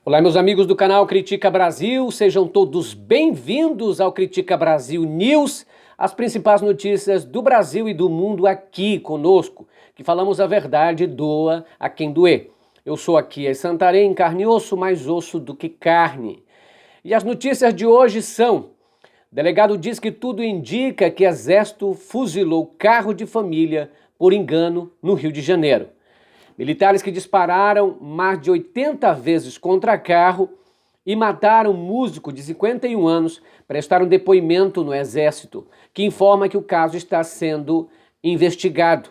Olá, meus amigos do canal Critica Brasil, sejam todos bem-vindos ao Critica Brasil News, as principais notícias do Brasil e do mundo aqui conosco, que falamos a verdade, doa a quem doer. Eu sou aqui em Santarém, carne e osso, mais osso do que carne. E as notícias de hoje são: delegado diz que tudo indica que Exército fuzilou carro de família por engano no Rio de Janeiro. Militares que dispararam mais de 80 vezes contra carro e mataram um músico de 51 anos prestaram depoimento no Exército, que informa que o caso está sendo investigado.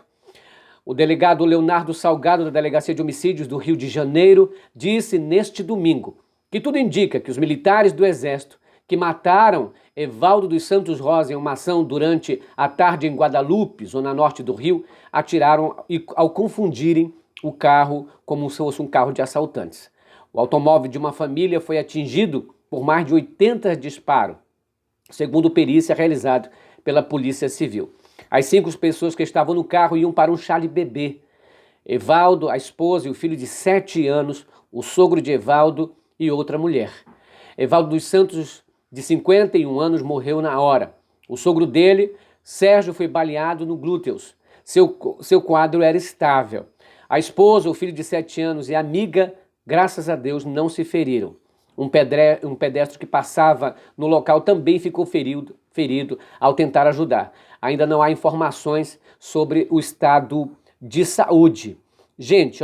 O delegado Leonardo Salgado, da Delegacia de Homicídios do Rio de Janeiro, disse neste domingo que tudo indica que os militares do Exército que mataram Evaldo dos Santos Rosa em uma ação durante a tarde em Guadalupe, zona norte do Rio, atiraram ao confundirem o carro como se fosse um carro de assaltantes. O automóvel de uma família foi atingido por mais de 80 disparos, segundo perícia realizada pela Polícia Civil. As 5 pessoas que estavam no carro iam para um chale bebê. Evaldo, a esposa e o filho de 7 anos, o sogro de Evaldo e outra mulher. Evaldo dos Santos, de 51 anos, morreu na hora. O sogro dele, Sérgio, foi baleado no glúteos. Seu quadro era estável. A esposa, o filho de 7 anos e a amiga, graças a Deus, não se feriram. Um pedestre que passava no local também ficou ferido ao tentar ajudar. Ainda não há informações sobre o estado de saúde. Gente,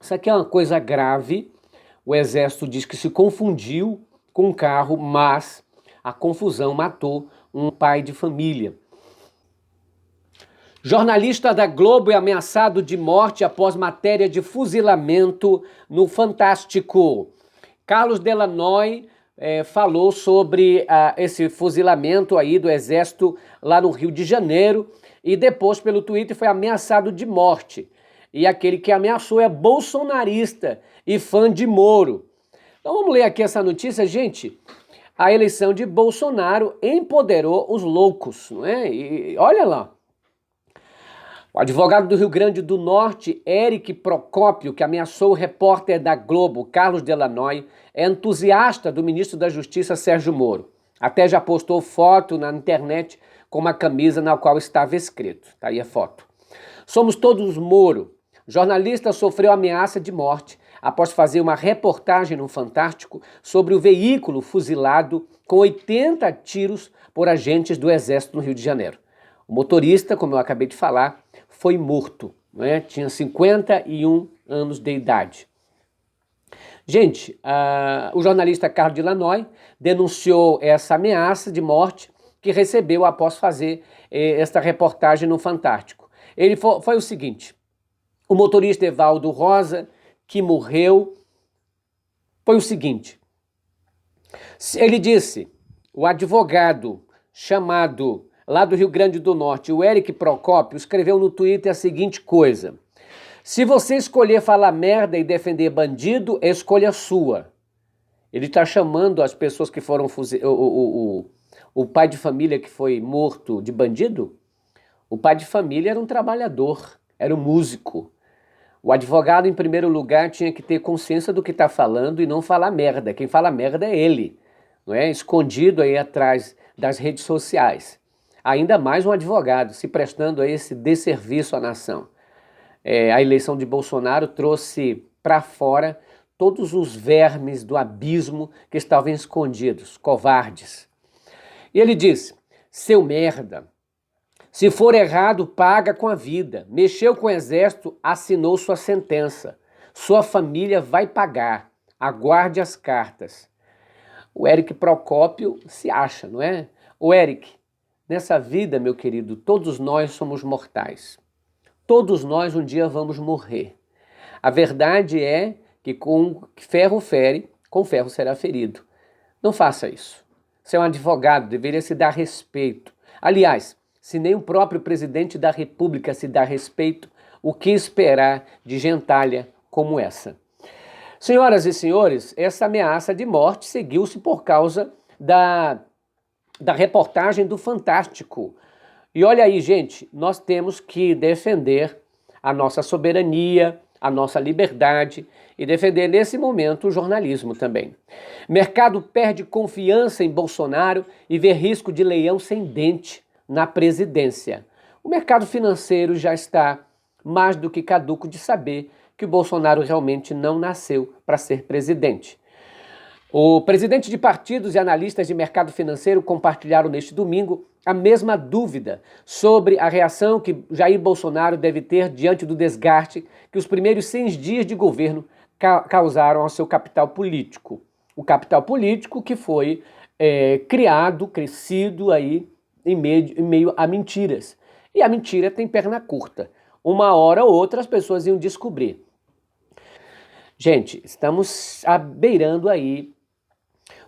isso aqui é uma coisa grave. O Exército diz que se confundiu com um carro, mas a confusão matou um pai de família. Jornalista da Globo é ameaçado de morte após matéria de fuzilamento no Fantástico. Carlos Delanoy falou sobre esse fuzilamento aí do Exército lá no Rio de Janeiro e depois pelo Twitter foi ameaçado de morte. E aquele que ameaçou é bolsonarista e fã de Moro. Então vamos ler aqui essa notícia, gente. A eleição de Bolsonaro empoderou os loucos, não é? E olha lá. O advogado do Rio Grande do Norte, Eric Procópio, que ameaçou o repórter da Globo, Carlos Delanoy, é entusiasta do ministro da Justiça, Sérgio Moro. Até já postou foto na internet com uma camisa na qual estava escrito. Tá aí a foto. Somos todos Moro. Jornalista sofreu ameaça de morte após fazer uma reportagem no Fantástico sobre o veículo fuzilado com 80 tiros por agentes do Exército no Rio de Janeiro. O motorista, como eu acabei de falar, foi morto, né? Tinha 51 anos de idade. Gente, o jornalista Carlos Delanoy denunciou essa ameaça de morte que recebeu após fazer esta reportagem no Fantástico. Foi o seguinte: o motorista Evaldo Rosa, que morreu, foi o seguinte. Ele disse, o advogado chamado lá do Rio Grande do Norte, o Eric Procópio, escreveu no Twitter a seguinte coisa: se você escolher falar merda e defender bandido, é escolha sua. Ele está chamando as pessoas que foram o pai de família que foi morto de bandido? O pai de família era um trabalhador, era um músico. O advogado, em primeiro lugar, tinha que ter consciência do que está falando e não falar merda. Quem fala merda é ele, não é? Escondido aí atrás das redes sociais. Ainda mais um advogado se prestando a esse desserviço à nação. A eleição de Bolsonaro trouxe para fora todos os vermes do abismo que estavam escondidos, covardes. E ele disse, seu merda, se for errado, paga com a vida. Mexeu com o Exército, assinou sua sentença. Sua família vai pagar. Aguarde as cartas. O Eric Procópio se acha, não é? O Eric, nessa vida, meu querido, todos nós somos mortais. Todos nós um dia vamos morrer. A verdade é que com ferro fere, com ferro será ferido. Não faça isso. Você é um advogado, deveria se dar respeito. Aliás, se nem o próprio presidente da República se dá respeito, o que esperar de gentalha como essa? Senhoras e senhores, essa ameaça de morte seguiu-se por causa da reportagem do Fantástico. E olha aí, gente, nós temos que defender a nossa soberania, a nossa liberdade e defender nesse momento o jornalismo também. Mercado perde confiança em Bolsonaro e vê risco de leão sem dente na presidência. O mercado financeiro já está mais do que caduco de saber que o Bolsonaro realmente não nasceu para ser presidente. O presidente de partidos e analistas de mercado financeiro compartilharam neste domingo a mesma dúvida sobre a reação que Jair Bolsonaro deve ter diante do desgaste que os primeiros 100 dias de governo causaram ao seu capital político. O capital político que foi criado, crescido aí em meio a mentiras. E a mentira tem perna curta. Uma hora ou outra as pessoas iam descobrir. Gente, estamos beirando aí,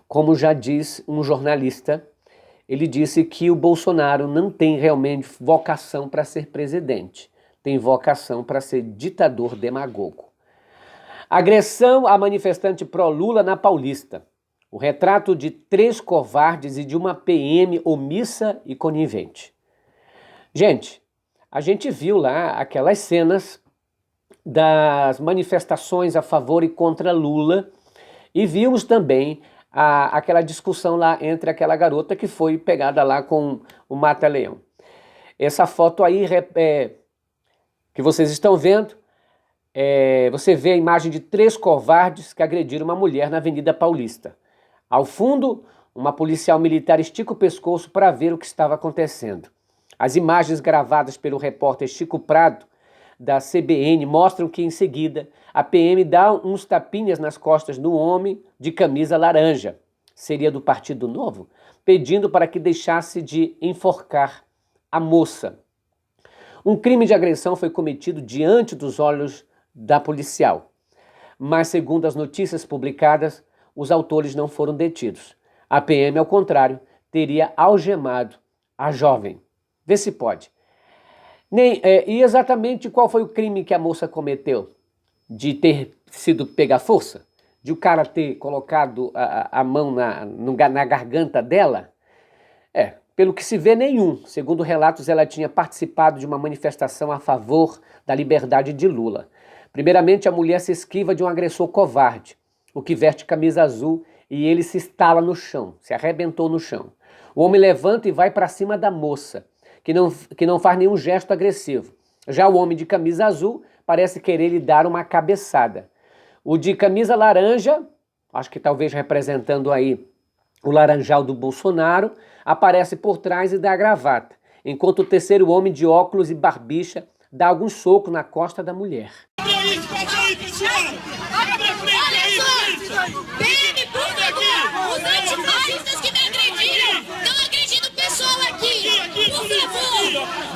como já diz um jornalista, ele disse que o Bolsonaro não tem realmente vocação para ser presidente, tem vocação para ser ditador demagogo. Agressão a manifestante pró-Lula na Paulista. O retrato de 3 covardes e de uma PM omissa e conivente. Gente, a gente viu lá aquelas cenas das manifestações a favor e contra Lula e vimos também aquela discussão lá entre aquela garota que foi pegada lá com o mata-leão. Essa foto aí que vocês estão vendo, você vê a imagem de 3 covardes que agrediram uma mulher na Avenida Paulista. Ao fundo, uma policial militar estica o pescoço para ver o que estava acontecendo. As imagens gravadas pelo repórter Chico Prado, da CBN, mostram que, em seguida, a PM dá uns tapinhas nas costas do homem de camisa laranja, seria do Partido Novo, pedindo para que deixasse de enforcar a moça. Um crime de agressão foi cometido diante dos olhos da policial, mas, segundo as notícias publicadas, os autores não foram detidos. A PM, ao contrário, teria algemado a jovem. Vê se pode. E exatamente qual foi o crime que a moça cometeu? De ter sido pega à força? De o cara ter colocado a mão na garganta dela? Pelo que se vê, nenhum. Segundo relatos, ela tinha participado de uma manifestação a favor da liberdade de Lula. Primeiramente, a mulher se esquiva de um agressor covarde, o que veste camisa azul, e ele se estala no chão, se arrebentou no chão. O homem levanta e vai para cima da moça, que não faz nenhum gesto agressivo. Já o homem de camisa azul parece querer lhe dar uma cabeçada. O de camisa laranja, acho que talvez representando aí o laranjal do Bolsonaro, aparece por trás e dá a gravata, enquanto o terceiro homem de óculos e barbicha dá algum soco na costa da mulher.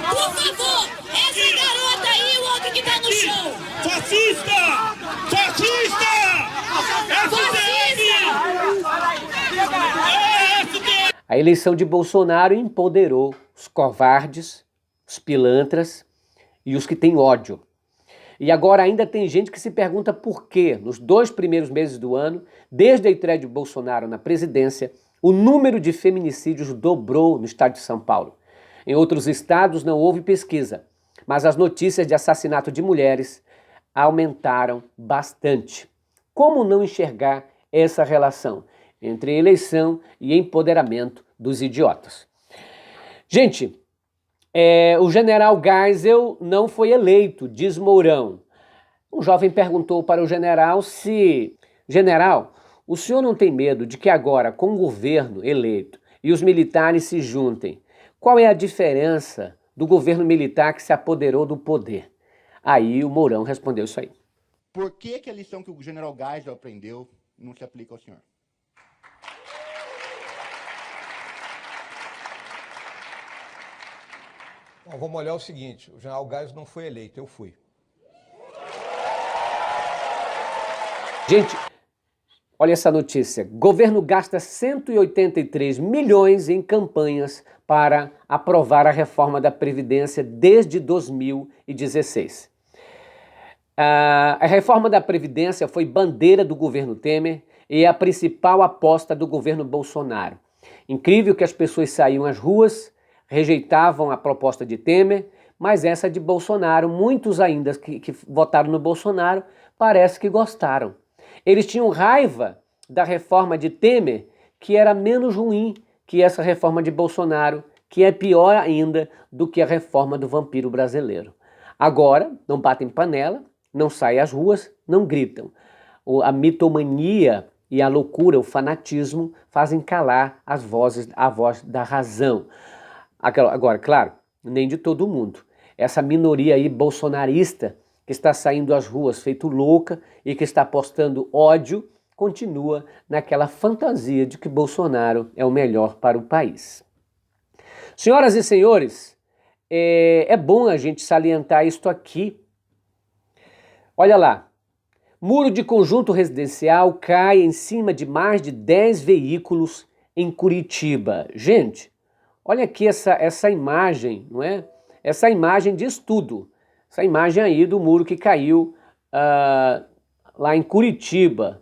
Por favor, essa garota aí e o outro que tá no chão. Fascista! Fascista! A eleição de Bolsonaro empoderou os covardes, os pilantras e os que têm ódio. E agora ainda tem gente que se pergunta por que, nos 2 primeiros meses do ano, desde a estreia de Bolsonaro na presidência, o número de feminicídios dobrou no estado de São Paulo. Em outros estados não houve pesquisa, mas as notícias de assassinato de mulheres aumentaram bastante. Como não enxergar essa relação entre eleição e empoderamento dos idiotas? Gente, o general Geisel não foi eleito, diz Mourão. Um jovem perguntou para o general se... General, o senhor não tem medo de que agora, com o governo eleito e os militares se juntem, qual é a diferença do governo militar que se apoderou do poder? Aí o Mourão respondeu isso aí. Por que a lição que o general Geisel aprendeu não se aplica ao senhor? Bom, vamos olhar o seguinte, o general Geisel não foi eleito, eu fui. Gente, olha essa notícia. Governo gasta 183 milhões em campanhas para aprovar a reforma da Previdência desde 2016. A reforma da Previdência foi bandeira do governo Temer e é a principal aposta do governo Bolsonaro. Incrível que as pessoas saíam às ruas rejeitavam a proposta de Temer, mas essa de Bolsonaro, muitos ainda que votaram no Bolsonaro, parece que gostaram. Eles tinham raiva da reforma de Temer, que era menos ruim que essa reforma de Bolsonaro, que é pior ainda do que a reforma do vampiro brasileiro. Agora, não batem panela, não saem às ruas, não gritam. A mitomania e a loucura, o fanatismo, fazem calar a voz da razão. Agora, claro, nem de todo mundo. Essa minoria aí bolsonarista que está saindo às ruas feito louca e que está postando ódio, continua naquela fantasia de que Bolsonaro é o melhor para o país. Senhoras e senhores, é bom a gente salientar isto aqui. Olha lá, muro de conjunto residencial cai em cima de mais de 10 veículos em Curitiba. Gente, olha aqui essa imagem, não é? Essa imagem diz tudo. Essa imagem aí do muro que caiu lá em Curitiba.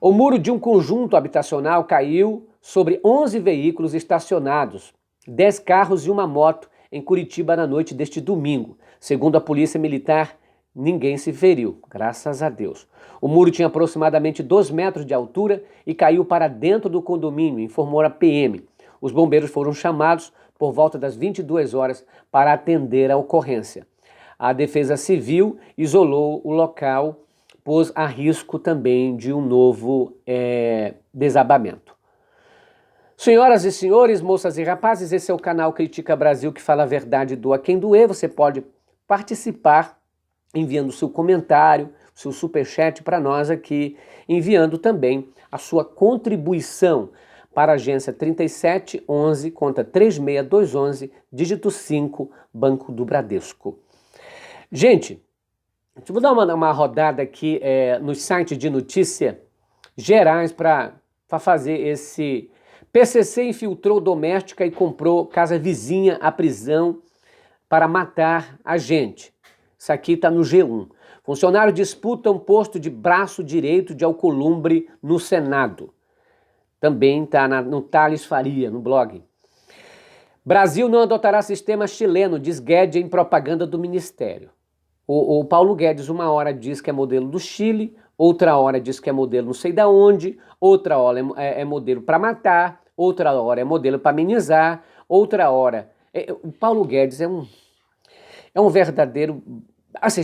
O muro de um conjunto habitacional caiu sobre 11 veículos estacionados, 10 carros e uma moto em Curitiba na noite deste domingo. Segundo a Polícia Militar, ninguém se feriu, graças a Deus. O muro tinha aproximadamente 2 metros de altura e caiu para dentro do condomínio, informou a PM. Os bombeiros foram chamados por volta das 22 horas para atender a ocorrência. A Defesa Civil isolou o local, pôs a risco também de um novo desabamento. Senhoras e senhores, moças e rapazes, esse é o canal Critica Brasil, que fala a verdade, doa quem doer. Você pode participar enviando seu comentário, seu superchat para nós aqui, enviando também a sua contribuição para a agência 3711, conta 36211, dígito 5, Banco do Bradesco. Gente, eu vou dar uma rodada aqui nos sites de notícia gerais para fazer esse... PCC infiltrou doméstica e comprou casa vizinha à prisão para matar a gente. Isso aqui está no G1. Funcionário disputa um posto de braço direito de Alcolumbre no Senado. Também está no Thales Faria, no blog. Brasil não adotará sistema chileno, diz Guedes em propaganda do Ministério. O Paulo Guedes uma hora diz que é modelo do Chile, outra hora diz que é modelo não sei da onde, outra hora é modelo para matar, outra hora é modelo para amenizar, outra hora... o Paulo Guedes é um verdadeiro...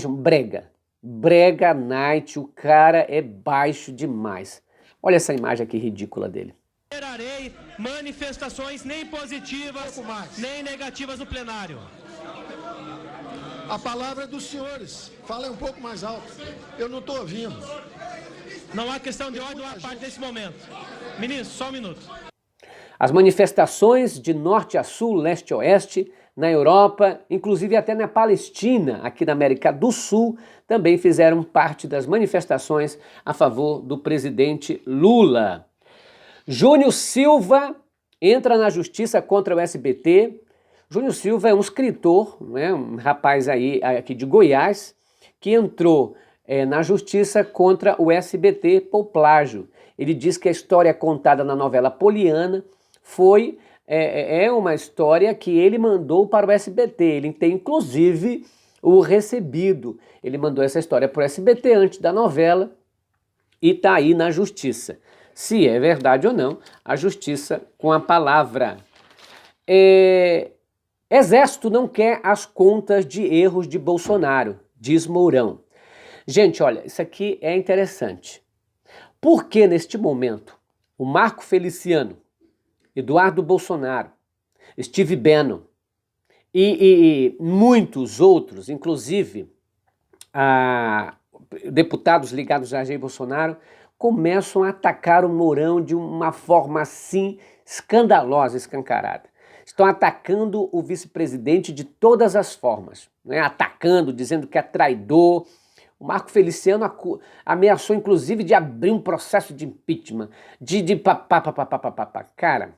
um brega. Brega night, o cara é baixo demais. Olha essa imagem aqui ridícula dele. Tolerarei manifestações nem positivas, nem negativas no plenário. A palavra é dos senhores. Falem um pouco mais alto. Eu não estou ouvindo. Não há questão de ordem à parte nesse momento. Ministro, só um minuto. As manifestações de norte a sul, leste a oeste, na Europa, inclusive até na Palestina, aqui na América do Sul, também fizeram parte das manifestações a favor do presidente Lula. Júnior Silva entra na justiça contra o SBT. Júnior Silva é um escritor, né, um rapaz aí aqui de Goiás, que entrou na justiça contra o SBT por plágio. Ele diz que a história contada na novela Poliana foi uma história que ele mandou para o SBT. Ele tem inclusive o recebido. Ele mandou essa história para o SBT antes da novela e está aí na justiça. Se é verdade ou não, a justiça com a palavra. Exército não quer as contas de erros de Bolsonaro, diz Mourão. Gente, olha, isso aqui é interessante. Por que neste momento o Marco Feliciano, Eduardo Bolsonaro, Steve Bannon e muitos outros, inclusive deputados ligados a Jair Bolsonaro, começam a atacar o Mourão de uma forma assim escandalosa, escancarada. Estão atacando o vice-presidente de todas as formas, né? Atacando, dizendo que é traidor. O Marco Feliciano ameaçou, inclusive, de abrir um processo de impeachment, Cara,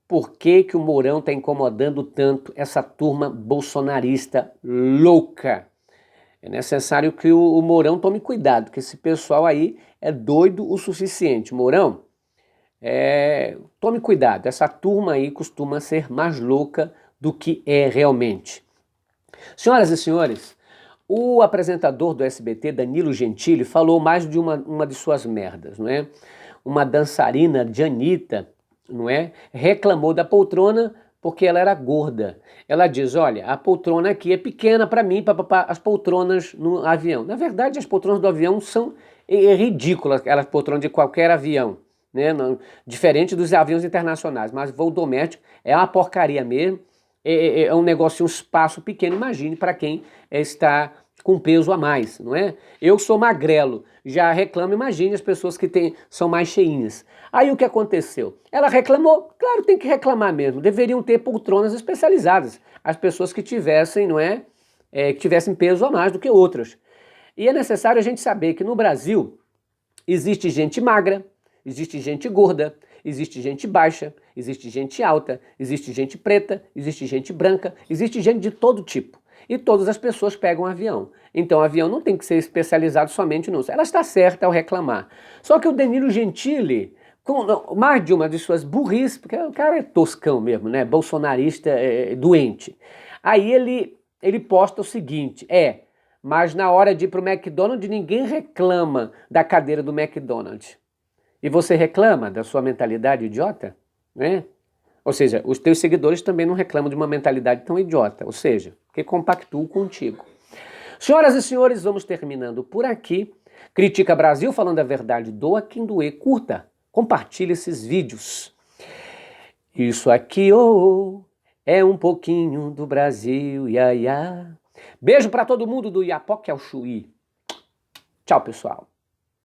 por que o Mourão está incomodando tanto essa turma bolsonarista louca? É necessário que o Mourão tome cuidado, que esse pessoal aí é doido o suficiente. Mourão, Tome cuidado, essa turma aí costuma ser mais louca do que é realmente. Senhoras e senhores, o apresentador do SBT, Danilo Gentili, falou mais de uma de suas merdas, não é? Uma dançarina, Janita, não é? Reclamou da poltrona porque ela era gorda. Ela diz, olha, a poltrona aqui é pequena para mim, para as poltronas no avião. Na verdade, as poltronas do avião são ridículas, aquelas poltronas de qualquer avião, né? Não, diferente dos aviões internacionais, mas voo doméstico é uma porcaria mesmo, é um negócio, um espaço pequeno, imagine para quem está com peso a mais, não é? Eu sou magrelo, já reclamo, imagine as pessoas que são mais cheinhas. Aí o que aconteceu? Ela reclamou, claro, tem que reclamar mesmo, deveriam ter poltronas especializadas, as pessoas que tivessem, não é? Que tivessem peso a mais do que outras. E é necessário a gente saber que no Brasil existe gente magra, existe gente gorda, existe gente baixa, existe gente alta, existe gente preta, existe gente branca, existe gente de todo tipo. E todas as pessoas pegam avião. Então o avião não tem que ser especializado somente nisso. Ela está certa ao reclamar. Só que o Danilo Gentili, com mais de uma de suas burrices, porque o cara é toscão mesmo, né? Bolsonarista doente. Aí ele posta o seguinte, mas na hora de ir pro McDonald's ninguém reclama da cadeira do McDonald's. E você reclama da sua mentalidade idiota, né? Ou seja, os teus seguidores também não reclamam de uma mentalidade tão idiota, ou seja, que compactuam contigo. Senhoras e senhores, vamos terminando por aqui. Critica Brasil, falando a verdade, doa quem doer, curta, compartilhe esses vídeos. Isso aqui, é um pouquinho do Brasil, ia. Beijo para todo mundo do Iapoque ao Chuí. Tchau, pessoal.